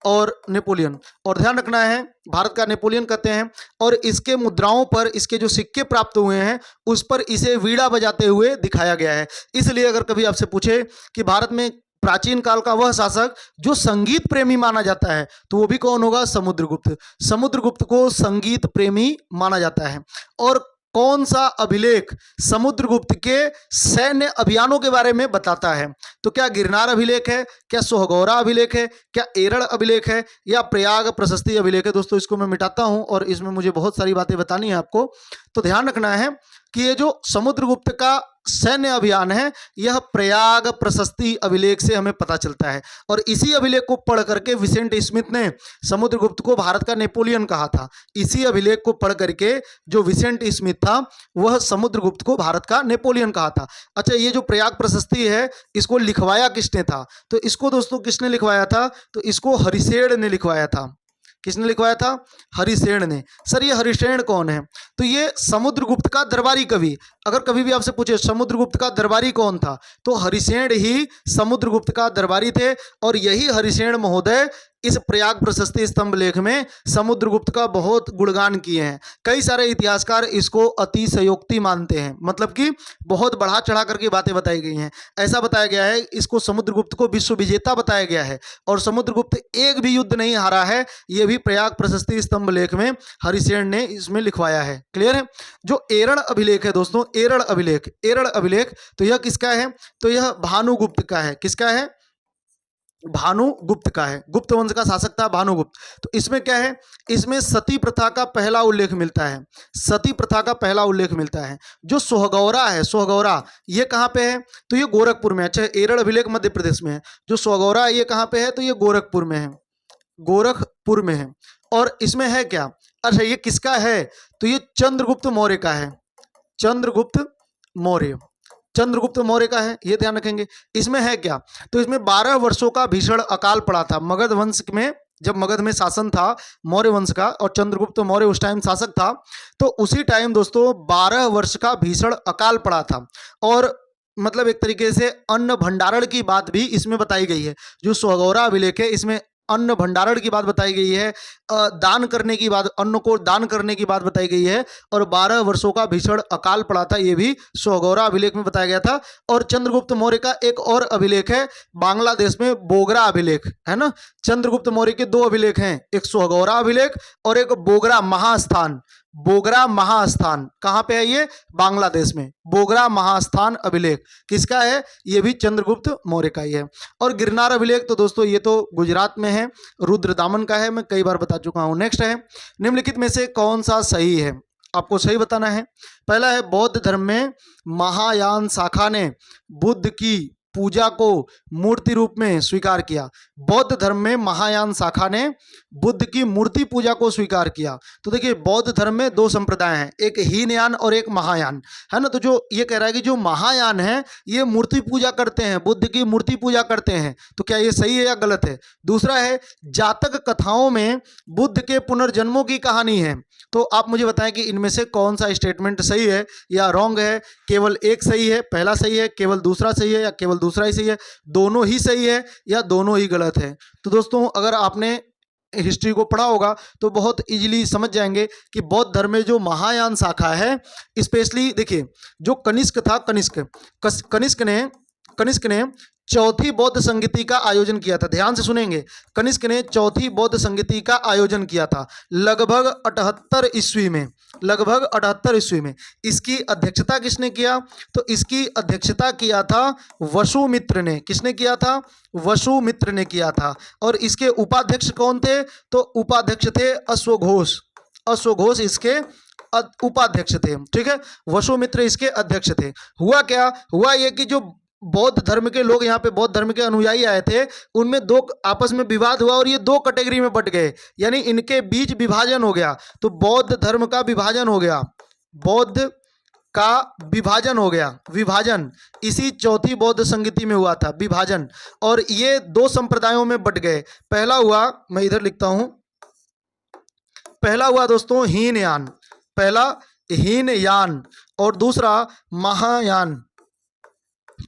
A: और नेपोलियन। और ध्यान रखना है, भारत का नेपोलियन कहते हैं। और इसके मुद्राओं पर इसके जो सिक्के प्राप्त हुए हैं उस पर इसे वीणा बजाते हुए दिखाया गया है। इसलिए अगर कभी आपसे पूछे कि भारत में प्राचीन काल का वह शासक जो संगीत प्रेमी माना जाता है तो वो भी कौन होगा? समुद्रगुप्त। समुद्रगुप्त को संगीत प्रेमी माना जाता है। और कौन सा अभिलेख समुद्रगुप्त के सैन्य अभियानों के बारे में बताता है? तो क्या गिरनार अभिलेख है, क्या सोहगौरा अभिलेख है, क्या एरड़ अभिलेख है, या प्रयाग प्रशस्ति अभिलेख है? दोस्तों इसको मैं मिटाता हूं और इसमें मुझे बहुत सारी बातें बतानी है आपको। तो ध्यान रखना है कि ये जो समुद्रगुप्त का सैन्य अभियान है यह प्रयाग प्रशस्ति अभिलेख से हमें पता चलता है। और इसी अभिलेख को पढ़ करके विसेंट स्मिथ ने समुद्रगुप्त को भारत का नेपोलियन कहा था। इसी अभिलेख को पढ़ करके जो विसेंट स्मिथ था वह समुद्रगुप्त को भारत का नेपोलियन कहा था। अच्छा, ये जो प्रयाग प्रशस्ति है इसको लिखवाया किसने था? तो इसको दोस्तों किसने लिखवाया था? तो इसको हरिसेन ने लिखवाया था। किसने लिखवाया था? हरिसेन ने। सर ये हरिसेन कौन है? तो ये समुद्रगुप्त का दरबारी कवि। अगर कभी भी आपसे पूछे समुद्रगुप्त का दरबारी कौन था तो हरिसेन ही समुद्रगुप्त का दरबारी थे। और यही हरिसेन महोदय इस प्रयाग प्रशस्ति स्तंभ लेख में समुद्रगुप्त का बहुत गुणगान किए हैं। कई सारे इतिहासकार इसको अतिशयोक्ति मानते हैं, मतलब कि बहुत बढ़ा चढ़ा करके बातें बताई गई हैं। ऐसा बताया गया है इसको समुद्रगुप्त को विश्व विजेता बताया गया है और समुद्रगुप्त एक भी युद्ध नहीं हारा है, ये भी प्रयाग प्रशस्ति स्तंभ लेख में हरिसेन ने इसमें लिखवाया है। क्लियर है? जो एरड़ अभिलेख है दोस्तों, एरड़ अभिलेख, एरड़ अभिलेख तो यह किसका है? तो यह भानुगुप्त का है। किसका है? भानुगुप्त का है। गुप्त वंश का शासक था भानुगुप्त। तो इसमें क्या है? इसमें सती प्रथा का पहला उल्लेख मिलता है। सती प्रथा का पहला उल्लेख मिलता है। जो सोहगौरा है, सोहगौरा ये कहाँ पे है? तो ये गोरखपुर में है। अच्छा, एरड़ अभिलेख मध्य प्रदेश में है। जो सोहगौरा है ये कहाँ पे है? तो ये गोरखपुर में है, गोरखपुर में है। और इसमें है क्या? अच्छा, ये किसका है? तो ये चंद्रगुप्त मौर्य का है। चंद्रगुप्त मौर्य, चंद्रगुप्त मौर्य का है, ये ध्यान रखेंगे। इसमें है क्या? तो इसमें 12 वर्षों का भीषण अकाल पड़ा था मगध वंश में। जब मगध में शासन था मौर्य वंश का और चंद्रगुप्त मौर्य उस टाइम शासक था, तो उसी टाइम दोस्तों 12 वर्ष का भीषण अकाल पड़ा था। और मतलब एक तरीके से अन्न भंडारण की बात भी इसमें बताई गई है। जो सोहगौरा अभिलेख है इसमें अन्न भंडारण की बात बताई गई है, दान करने की बात, अन्न को दान करने की बात बताई गई है। और 12 वर्षों का भीषण अकाल पड़ा था, ये भी सोहगौरा अभिलेख में बताया गया था। और चंद्रगुप्त मौर्य का एक और अभिलेख है बांग्लादेश में, बोगरा अभिलेख है ना। चंद्रगुप्त मौर्य के 2 अभिलेख हैं, एक सोहगौरा अभिलेख और एक बोगरा महास्थान। बोगरा महास्थान कहाँ पे है? ये बांग्लादेश में। बोगरा महास्थान अभिलेख किसका है? ये भी चंद्रगुप्त मौर्य का ही है। और गिरनार अभिलेख तो दोस्तों ये तो गुजरात में है, रुद्रदामन का है, मैं कई बार बता चुका हूँ। नेक्स्ट है, निम्नलिखित में से कौन सा सही है? आपको सही बताना है। पहला है बौद्ध धर्म में महायान शाखा ने बुद्ध की पूजा को मूर्ति रूप में स्वीकार किया। बौद्ध धर्म में महायान शाखा ने बुद्ध की मूर्ति पूजा को स्वीकार किया। तो देखिए बौद्ध धर्म में 2 संप्रदाय हैं, एक हीनयान और एक महायान, है ना। तो जो ये कह रहा है कि जो महायान है ये मूर्ति पूजा करते हैं, बुद्ध की मूर्ति पूजा करते हैं। तो क्या ये सही है या गलत है? दूसरा है जातक कथाओं में बुद्ध के पुनर्जन्मों की कहानी है। तो आप मुझे बताएं कि इनमें से कौन सा स्टेटमेंट सही है या रॉन्ग है? केवल एक सही है, पहला सही है, केवल दूसरा सही है या केवल दूसरा ही सही है, दोनों ही सही है या दोनों ही गलत है? तो दोस्तों अगर आपने हिस्ट्री को पढ़ा होगा तो बहुत इजीली समझ जाएंगे कि बौद्ध धर्म में जो महायान शाखा है, स्पेशली देखिए जो कनिष्क था, कनिष्क ने चौथी बौद्ध संगीति का आयोजन किया था। ध्यान से सुनेंगे, कनिष्क ने चौथी बौद्ध संगीति का आयोजन किया था लगभग 78 ईस्वी में, लगभग 78 ईस्वी में। इसकी अध्यक्षता किसने किया? तो इसकी अध्यक्षता किया था वसुमित्र ने। किसने किया था? वसुमित्र ने किया था। और इसके उपाध्यक्ष कौन थे? तो उपाध्यक्ष थे अश्वघोष। अश्वघोष इसके उपाध्यक्ष थे, ठीक है। वसुमित्र इसके अध्यक्ष थे। हुआ क्या? हुआ ये कि जो बौद्ध धर्म के लोग यहाँ पे, बौद्ध धर्म के अनुयायी आए थे, उनमें 2 आपस में विवाद हुआ और ये 2 कैटेगरी में बट गए, यानी इनके बीच विभाजन हो गया। तो बौद्ध धर्म का विभाजन हो गया, बौद्ध का विभाजन हो गया, विभाजन इसी चौथी बौद्ध संगति में हुआ था विभाजन, और ये दो संप्रदायों में बट गए। पहला हुआ, मैं इधर लिखता हूं, पहला हुआ दोस्तों हीनयान, पहला हीनयान और दूसरा महायान।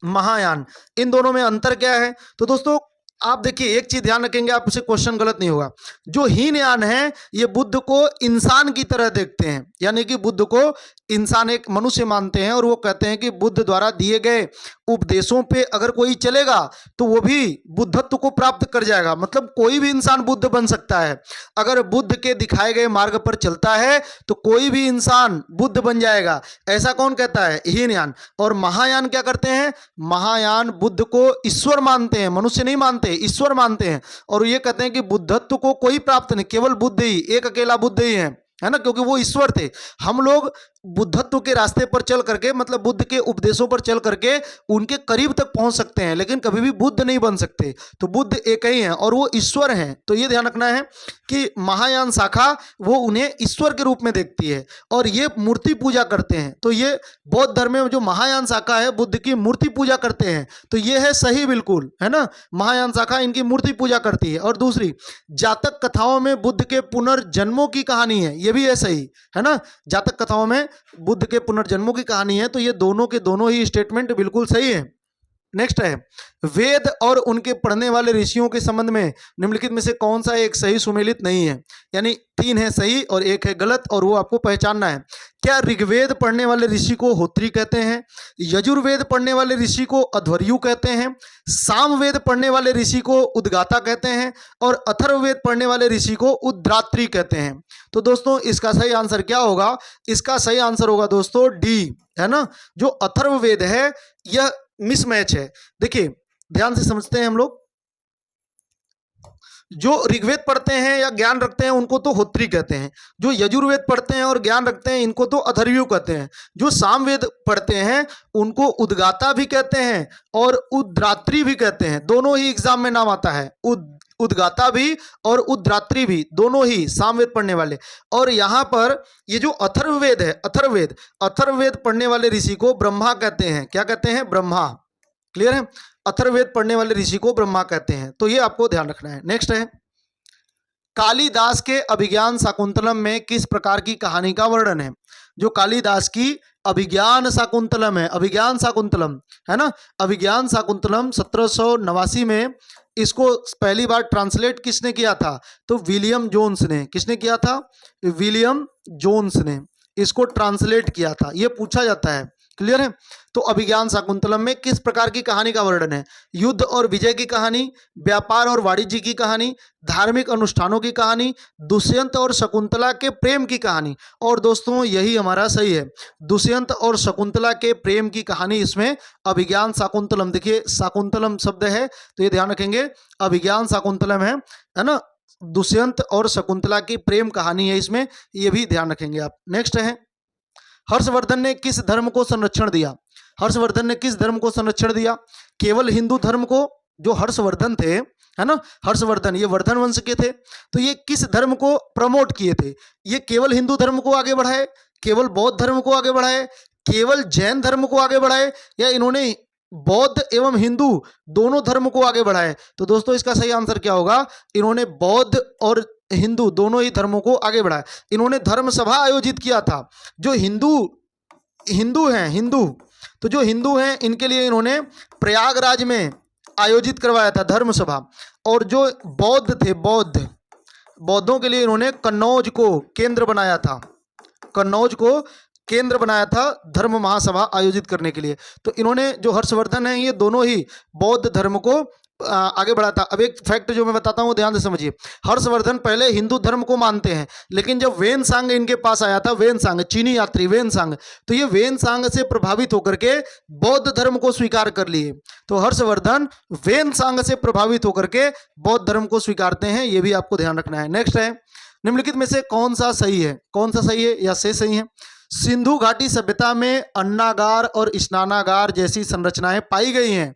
A: महायान, इन दोनों में अंतर क्या है? तो दोस्तों आप देखिए, एक चीज ध्यान रखेंगे, आपसे क्वेश्चन गलत नहीं होगा। जो हीनयान है ये बुद्ध को इंसान की तरह देखते हैं, यानी कि बुद्ध को इंसान, एक मनुष्य मानते हैं, और वो कहते हैं कि बुद्ध द्वारा दिए गए उपदेशों पे अगर कोई चलेगा तो वो भी बुद्धत्व को प्राप्त कर जाएगा। मतलब कोई भी इंसान बुद्ध बन सकता है, अगर बुद्ध के दिखाए गए मार्ग पर चलता है तो कोई भी इंसान बुद्ध बन जाएगा। ऐसा कौन कहता है? हीनयान। और महायान क्या करते हैं? महायान बुद्ध को ईश्वर मानते हैं, मनुष्य नहीं मानते, ईश्वर मानते हैं, और ये कहते हैं कि बुद्धत्व को कोई प्राप्त नहीं, केवल बुद्ध ही, एक अकेला बुद्ध ही है ना, क्योंकि वो ईश्वर थे। हम लोग बुद्धत्व के रास्ते पर चल करके, मतलब बुद्ध के उपदेशों पर चल करके उनके करीब तक पहुंच सकते हैं, लेकिन कभी भी बुद्ध नहीं बन सकते। तो बुद्ध एक ही हैं और वो ईश्वर हैं। तो ये ध्यान रखना है कि महायान शाखा वो उन्हें ईश्वर के रूप में देखती है और ये मूर्ति पूजा करते हैं। तो ये बौद्ध धर्म में जो महायान शाखा है बुद्ध की मूर्ति पूजा करते हैं, तो ये है सही, बिल्कुल है ना, महायान शाखा इनकी मूर्ति पूजा करती है। और दूसरी, जातक कथाओं में बुद्ध के पुनर्जन्मों की कहानी है, ये भी है सही, है ना, जातक कथाओं में बुद्ध के पुनर्जन्मों की कहानी है। तो ये दोनों के दोनों ही स्टेटमेंट बिल्कुल सही है। नेक्स्ट है, वेद और उनके पढ़ने वाले ऋषियों के संबंध में निम्नलिखित में से कौन सा एक सही सुमेलित नहीं है? यानी 3 है सही और 1 है गलत, और वो आपको पहचानना है। क्या ऋग्वेद पढ़ने वाले ऋषि को होत्री कहते हैं? यजुर्वेद पढ़ने वाले ऋषि को अध्वर्यु कहते हैं? सामवेद पढ़ने वाले ऋषि को उद्गाता कहते हैं? और अथर्ववेद पढ़ने वाले ऋषि को उद्रात्री कहते हैं? तो दोस्तों इसका सही आंसर क्या होगा? इसका सही आंसर होगा दोस्तों डी, है ना। जो अथर्ववेद है यह मिसमैच है। देखिए ध्यान से समझते हैं हम लोग, जो ऋग्वेद पढ़ते हैं या ज्ञान रखते हैं उनको तो होत्री कहते हैं, जो यजुर्वेद पढ़ते हैं और ज्ञान रखते हैं इनको तो अथर्वयु कहते हैं, जो सामवेद पढ़ते हैं उनको उद्गाता भी कहते हैं और उद्रात्री भी कहते हैं। दोनों ही एग्जाम में नाम आता है, उद्गाता भी और उद्रात्री भी, दोनों ही सामवेद पढ़ने वाले। और यहाँ पर ये जो अथर्ववेद है, अथर्ववेद पढ़ने वाले ऋषि को ब्रह्मा कहते हैं। क्या कहते हैं? ब्रह्मा। क्लियर है? अथर्ववेद पढ़ने वाले ऋषि को ब्रह्मा कहते हैं। तो ये आपको ध्यान रखना है। नेक्स्ट है, कालिदास के अभिज्ञान शाकुंतलम में किस प्रकार की कहानी का वर्णन है? जो कालिदास की अभिज्ञान शाकुंतलम है, अभिज्ञान शाकुंतलम है ना, अभिज्ञान शाकुंतलम 1789 में इसको पहली बार ट्रांसलेट किसने किया था? तो विलियम जोन्स ने। किसने किया था? विलियम जोन्स ने इसको ट्रांसलेट किया था। ये पूछा जाता है। क्लियर है? तो अभिज्ञान शाकुंतलम में किस प्रकार की कहानी का वर्णन है? युद्ध और विजय की कहानी, व्यापार और वाणिज्य की कहानी, धार्मिक अनुष्ठानों की कहानी, दुष्यंत और शकुंतला के प्रेम की कहानी। और दोस्तों यही हमारा सही है, दुष्यंत और शकुंतला के प्रेम की कहानी इसमें अभिज्ञान शाकुंतलम। देखिए शाकुंतलम शब्द है तो ये ध्यान रखेंगे, अभिज्ञान शाकुंतलम है ना, दुष्यंत और शकुंतला की प्रेम कहानी है इसमें, ये भी ध्यान रखेंगे आप। नेक्स्ट है, हर्षवर्धन ने किस धर्म को संरक्षण दिया? हर्षवर्धन ने किस धर्म को संरक्षण दिया? केवल हिंदू धर्म को। जो हर्षवर्धन थे, है ना, हर्षवर्धन ये वर्धन वंश के थे, तो ये किस धर्म को प्रमोट किए थे? ये केवल हिंदू धर्म को आगे बढ़ाए, केवल बौद्ध धर्म को आगे बढ़ाए, केवल जैन धर्म को आगे बढ़ाए, या इन्होंने बौद्ध एवं हिंदू दोनों धर्म को आगे बढ़ाए? तो दोस्तों इसका सही आंसर क्या होगा? इन्होंने बौद्ध और हिंदू दोनों ही धर्मों को आगे बढ़ाया। इन्होंने धर्म सभा आयोजित किया था। जो हिंदू हैं, हिंदू, तो जो हिंदू हैं इनके लिए इन्होंने प्रयागराज में आयोजित करवाया था धर्म सभा। और जो बौद्ध थे, बौद्धों के लिए इन्होंने कन्नौज को केंद्र बनाया था, कन्नौज को केंद्र बनाया था धर्म महासभा आयोजित करने के लिए। तो इन्होंने, जो हर्षवर्धन है, ये दोनों ही बौद्ध धर्म को आगे बढ़ा था। अब एक फैक्ट जो मैं बताता हूँ ध्यान से समझिए, हर्षवर्धन पहले हिंदू धर्म को मानते हैं, लेकिन जब वेनसांग इनके पास आया था, वेनसांग चीनी यात्री वेनसांग, तो ये वेनसांग से प्रभावित होकर के बौद्ध धर्म को स्वीकार कर लिए। तो हर्षवर्धन वेनसांग से प्रभावित होकर के बौद्ध धर्म को स्वीकारते हैं, ये भी आपको ध्यान रखना है। नेक्स्ट है, निम्नलिखित में से कौन सा सही है? कौन सा सही है या से सही है? सिंधु घाटी सभ्यता में अन्नागार और स्नानागार जैसी संरचनाएं पाई गई हैं।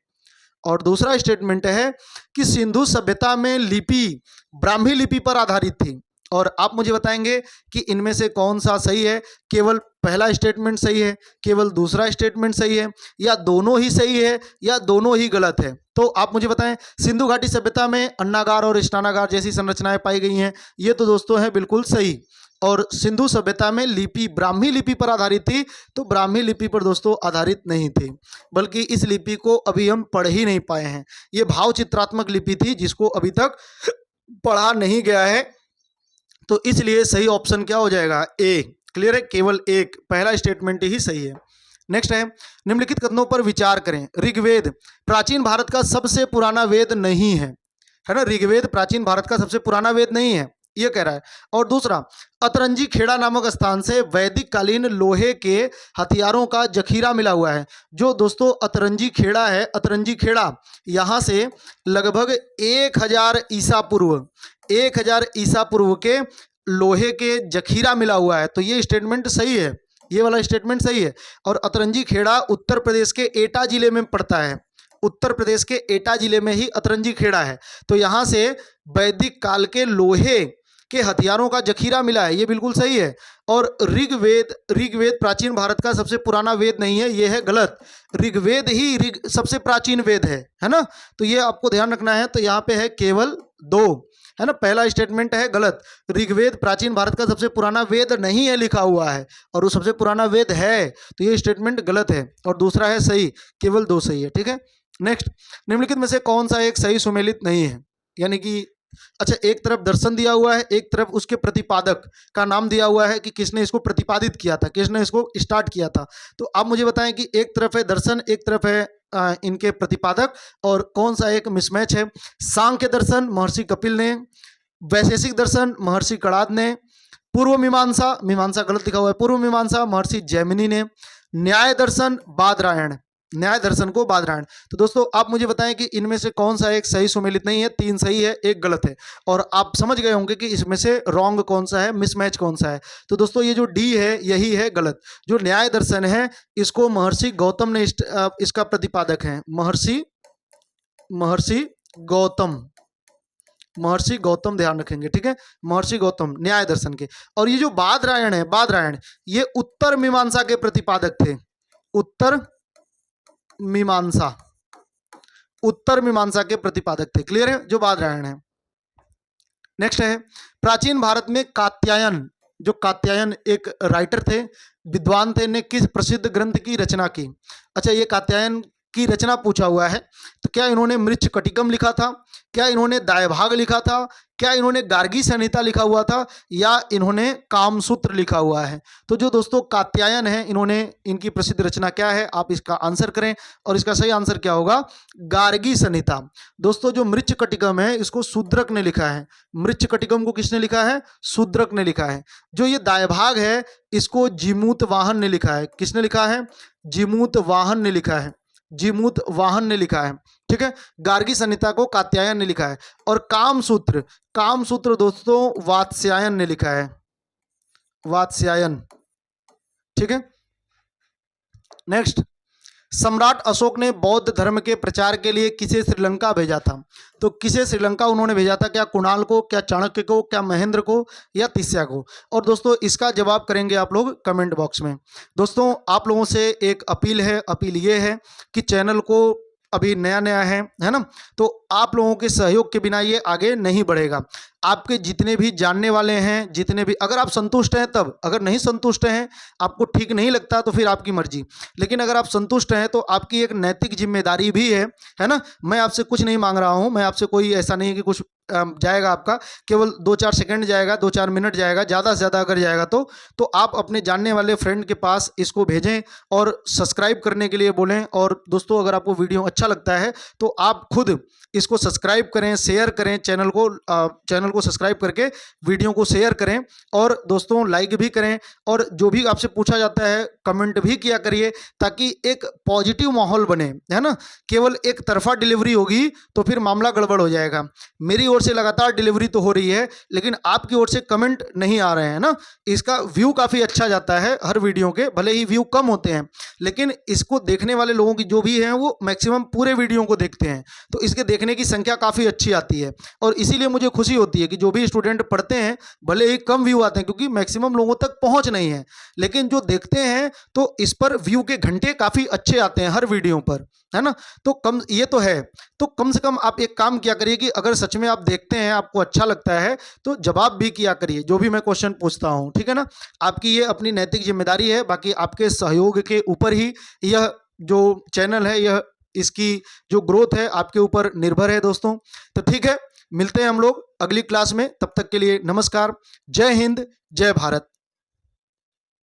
A: और दूसरा स्टेटमेंट है कि सिंधु सभ्यता में लिपि ब्राह्मी लिपि पर आधारित थी। और आप मुझे बताएंगे कि इनमें से कौन सा सही है। केवल पहला स्टेटमेंट सही है, केवल दूसरा स्टेटमेंट सही है, या दोनों ही सही है, या दोनों ही गलत है। तो आप मुझे बताएं, सिंधु घाटी सभ्यता में अन्नागार और स्नानागार जैसी संरचनाएं पाई गई हैं, ये तो दोस्तों है बिल्कुल सही। और सिंधु सभ्यता में लिपि ब्राह्मी लिपि पर आधारित थी, तो ब्राह्मी लिपि पर दोस्तों आधारित नहीं थी, बल्कि इस लिपि को अभी हम पढ़ ही नहीं पाए हैं। ये भाव चित्रात्मक लिपि थी जिसको अभी तक पढ़ा नहीं गया है, तो इसलिए सही ऑप्शन क्या हो जाएगा, ए। क्लियर है, केवल एक पहला स्टेटमेंट ही सही है। नेक्स्ट है, निम्नलिखित कथनों पर विचार करें। ऋग्वेद प्राचीन भारत का सबसे पुराना वेद नहीं है ना। ऋग्वेद प्राचीन भारत का सबसे पुराना वेद नहीं है, ये कह रहा है। और दूसरा, अतरंजी खेड़ा नामक स्थान से वैदिक कालीन लोहे के हथियारों का जखीरा मिला हुआ है। जो दोस्तों अतरंजी खेड़ा है, अतरंजी खेड़ा यहाँ से लगभग 1000 ईसा पूर्व 1000 ईसा पूर्व के लोहे के जखीरा मिला हुआ है, तो ये स्टेटमेंट सही है, ये वाला स्टेटमेंट सही है। और अतरंजी खेड़ा उत्तर प्रदेश के एटा जिले में पड़ता है, उत्तर प्रदेश के एटा जिले में ही अतरंजी खेड़ा है, तो यहाँ से वैदिक काल के लोहे के हथियारों का जखीरा मिला है, ये बिल्कुल सही है। और ऋग्वेद प्राचीन भारत का सबसे पुराना वेद नहीं है, ये है गलत। ऋग्वेद ही सबसे प्राचीन वेद है ना, तो ये आपको ध्यान रखना है। तो यहाँ पे है केवल 2, है ना, पहला स्टेटमेंट है गलत। ऋग्वेद प्राचीन भारत का सबसे पुराना वेद नहीं है लिखा हुआ है, और वो सबसे पुराना वेद है, तो ये स्टेटमेंट गलत है। और दूसरा है सही, केवल 2 सही है। ठीक है, नेक्स्ट, निम्नलिखित में से कौन सा एक सही सुमेलित नहीं है, यानी कि अच्छा, एक तरफ दर्शन दिया हुआ है, एक तरफ उसके प्रतिपादक का नाम दिया हुआ है कि किसने इसको प्रतिपादित किया था, किसने इसको स्टार्ट किया था। तो आप मुझे बताएं कि एक तरफ है दर्शन, एक तरफ है इनके प्रतिपादक, और कौन सा एक मिसमैच है। सांख्य दर्शन महर्षि कपिल ने, वैशेषिक दर्शन महर्षि कणाद ने, पूर्व मीमांसा, मीमांसा गलत लिखा हुआ है, पूर्व मीमांसा महर्षि जैमिनी ने, न्याय दर्शन बादरायण, न्याय दर्शन को बादरायण। तो दोस्तों आप मुझे बताएं कि इनमें से कौन सा एक सही सुमेलित नहीं है। 3 सही है, 1 गलत है, और आप समझ गए होंगे कि इसमें से रॉन्ग कौन सा है, मिसमैच कौन सा है। तो दोस्तों ये जो डी है यही है गलत। जो न्याय दर्शन है इसको महर्षि गौतम ने इसका प्रतिपादक है, महर्षि गौतम ध्यान रखेंगे। ठीक है, महर्षि गौतम न्याय दर्शन के। और ये जो बादरायण है, बादरायण ये उत्तर मीमांसा के प्रतिपादक थे, उत्तर मीमांसा के प्रतिपादक थे। क्लियर है, जो बादरायण है। नेक्स्ट है, प्राचीन भारत में कात्यायन, जो कात्यायन एक राइटर थे, विद्वान थे, ने किस प्रसिद्ध ग्रंथ की रचना की। अच्छा, ये कात्यायन की रचना पूछा हुआ है, तो क्या इन्होंने मृच्छकटिकम लिखा था, क्या इन्होंने दायभाग लिखा था, क्या इन्होंने गार्गी संहिता लिखा हुआ था, या इन्होंने कामसूत्र लिखा हुआ है। तो जो दोस्तों कात्यायन है, इनकी प्रसिद्ध रचना क्या है, आप इसका आंसर करें। और इसका सही आंसर क्या होगा, गार्गी संहिता। दोस्तों जो मृच्छकटिकम है इसको शूद्रक ने लिखा है, मृच्छकटिकम को किसने लिखा है, शूद्रक ने लिखा है। जो ये दायभाग है इसको जीमूत वाहन ने लिखा है, किसने लिखा है, जीमूत वाहन ने लिखा है, जीमूत वाहन ने लिखा है। ठीक है, गार्गी संहिता को कात्यायन ने लिखा है। और कामसूत्र दोस्तों वात्स्यायन ने लिखा है, वात्स्यायन। ठीक है, नेक्स्ट, सम्राट अशोक ने बौद्ध धर्म के प्रचार के लिए किसे श्रीलंका भेजा था। तो किसे श्रीलंका उन्होंने भेजा था, क्या कुणाल को, क्या चाणक्य को, क्या महेंद्र को, या तिस्या को। और दोस्तों इसका जवाब करेंगे आप लोग कमेंट बॉक्स में। दोस्तों आप लोगों से एक अपील है, अपील ये है कि चैनल को अभी नया नया है ना, तो आप लोगों के सहयोग के बिना ये आगे नहीं बढ़ेगा। आपके जितने भी जानने वाले हैं, जितने भी, अगर आप संतुष्ट हैं तब, अगर नहीं संतुष्ट हैं, आपको ठीक नहीं लगता तो फिर आपकी मर्जी, लेकिन अगर आप संतुष्ट हैं तो आपकी एक नैतिक जिम्मेदारी भी है ना। मैं आपसे कुछ नहीं मांग रहा हूं, मैं आपसे कोई ऐसा नहीं है कि कुछ जाएगा आपका, केवल 2-4 सेकंड जाएगा, 2-4 मिनट जाएगा, ज़्यादा से ज़्यादा अगर जाएगा तो आप अपने जानने वाले फ्रेंड के पास इसको भेजें और सब्सक्राइब करने के लिए बोलें। और दोस्तों अगर आपको वीडियो अच्छा लगता है तो आप खुद इसको सब्सक्राइब करें, शेयर करें, चैनल को सब्सक्राइब करके वीडियो को शेयर करें, और दोस्तों लाइक भी करें, और जो भी आपसे पूछा जाता है कमेंट भी किया करिए, ताकि एक पॉजिटिव माहौल बने, है ना। केवल एक तरफा डिलीवरी होगी तो फिर मामला गड़बड़ हो जाएगा। मेरी ओर से लगातार डिलीवरी तो हो रही है, लेकिन आपकी ओर से कमेंट नहीं आ रहे हैं ना। इसका व्यू काफ़ी अच्छा जाता है हर वीडियो के, भले ही व्यू कम होते हैं, लेकिन इसको देखने वाले लोगों की जो भी हैं वो मैक्सिमम पूरे वीडियो को देखते हैं, तो इसके देखने की संख्या काफ़ी अच्छी आती है। और इसीलिए मुझे खुशी होती है कि जो भी स्टूडेंट पढ़ते हैं, भले ही कम व्यू आते हैं क्योंकि मैक्सिमम लोगों तक पहुंच नहीं है, लेकिन जो देखते हैं तो इस पर व्यू के घंटे काफ़ी अच्छे आते हैं हर वीडियो पर, है ना। तो कम ये तो है, तो कम से कम आप एक काम किया करिए कि अगर सच में आप देखते हैं, आपको अच्छा लगता है, तो जवाब भी किया करिए जो भी मैं क्वेश्चन पूछता हूं, ठीक है ना। आपकी ये अपनी नैतिक जिम्मेदारी है, बाकी आपके सहयोग के ऊपर ही यह जो चैनल है, यह इसकी जो ग्रोथ है आपके ऊपर निर्भर है दोस्तों। तो ठीक है, मिलते हैं हम लोग अगली क्लास में, तब तक के लिए नमस्कार। जय हिंद, जय भारत।